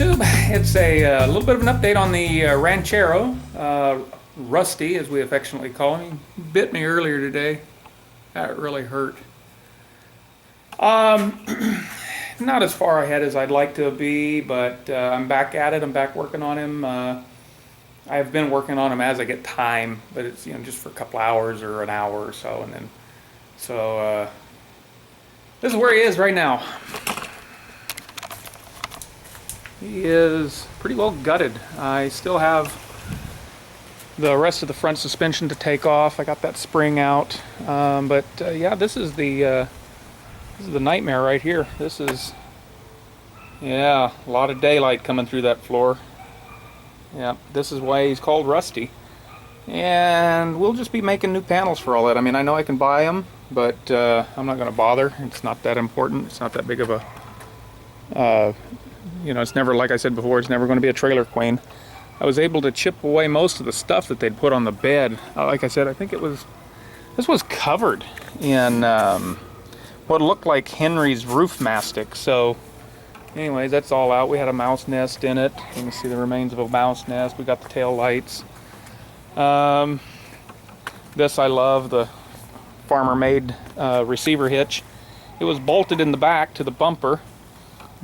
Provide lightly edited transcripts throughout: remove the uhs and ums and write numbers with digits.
YouTube. It's a little bit of an update on the Ranchero, Rusty as we affectionately call him. He bit me earlier today. That really hurt. Not as far ahead as I'd like to be, but I'm back at it. I'm back working on him. I've been working on him as I get time, but it's just for a couple hours or an hour or so, and then this is where he is right now. He is pretty well gutted. I still have the rest of the front suspension to take off. I got that spring out, but yeah, this is the nightmare right here. This is, yeah, a lot of daylight coming through that floor. Yeah, this is why he's called Rusty. And we'll just be making new panels for all that. I mean, I know I can buy them, but I'm not going to bother. It's not that important. It's not that big of a, it's never, like I said before, it's never going to be a trailer queen. I was able to chip away most of the stuff that they'd put on the bed. Like I said, I think this was covered in what looked like Henry's roof mastic. So anyways, that's all out. We had a mouse nest in it. You can see the remains of a mouse nest. We got the tail lights. This I love, the farmer-made receiver hitch. It was bolted in the back to the bumper,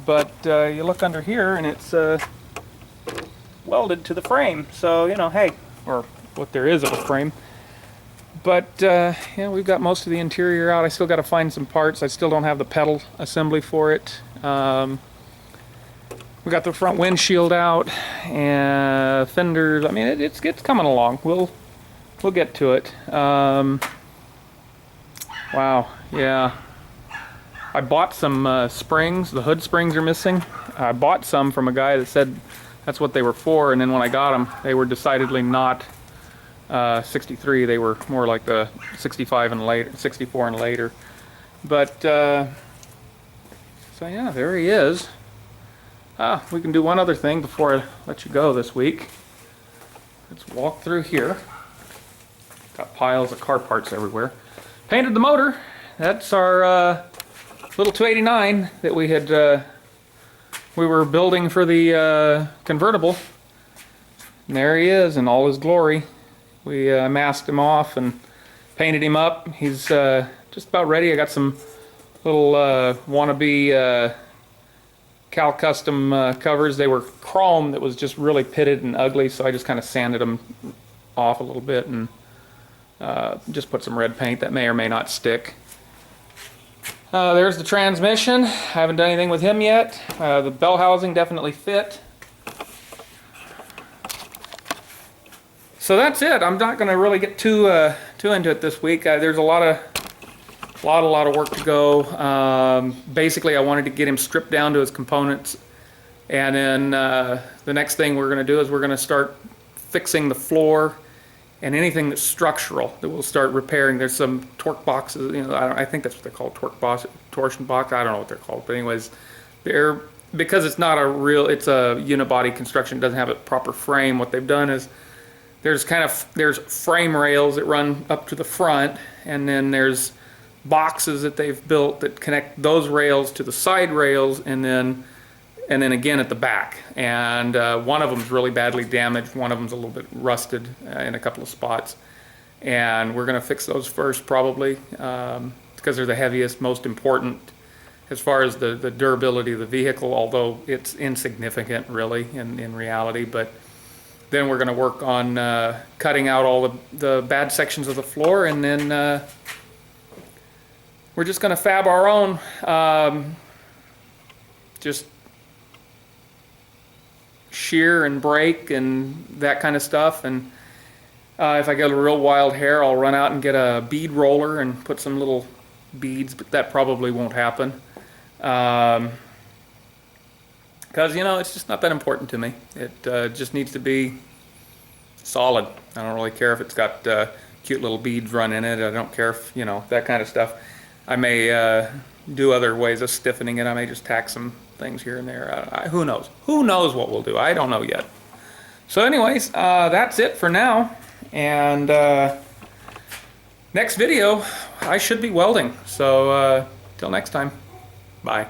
but you look under here and it's welded to the frame. So, hey, or what there is of a frame. But yeah, we've got most of the interior out. I still got to find some parts. I still don't have the pedal assembly for it. We got the front windshield out and fenders. I mean, it's coming along. We'll get to it. Wow, yeah. I bought some springs. The hood springs are missing. I bought some from a guy that said that's what they were for, and then when I got them, they were decidedly not 63. They were more like the 65 and later, 64 and later. But so yeah, there he is. We can do one other thing before I let you go this week. Let's walk through here. Got piles of car parts everywhere. Painted the motor. That's our little 289 that we were building for the convertible. And there he is in all his glory. We masked him off and painted him up. He's just about ready. I got some little wannabe Cal Custom covers. They were chrome that was just really pitted and ugly, so I just kind of sanded them off a little bit and just put some red paint that may or may not stick. There's the transmission. I haven't done anything with him yet. The bell housing definitely fit. So that's it. I'm not going to really get too into it this week. There's a lot of work to go. Basically, I wanted to get him stripped down to his components, and then the next thing we're going to do is we're going to start fixing the floor and anything that's structural that we'll start repairing. There's some torque boxes, I think that's what they're called, torsion box. I don't know what they're called, but anyways, because it's not it's a unibody construction, it doesn't have a proper frame. What they've done is there's frame rails that run up to the front, and then there's boxes that they've built that connect those rails to the side rails, and then again at the back. And one of them's really badly damaged. One of them's a little bit rusted in a couple of spots. And we're going to fix those first probably because they're the heaviest, most important as far as the durability of the vehicle, although it's insignificant really in reality. But then we're going to work on cutting out all the bad sections of the floor, and then we're just going to fab our own, just shear and brake and that kind of stuff. And if I get a real wild hair, I'll run out and get a bead roller and put some little beads, but that probably won't happen. Because, it's just not that important to me. It just needs to be solid. I don't really care if it's got cute little beads run in it. I don't care if, that kind of stuff. I may do other ways of stiffening it. I may just tack some things here and there. Who knows? Who knows what we'll do? I don't know yet. So anyways, that's it for now. And next video, I should be welding. So till next time, bye.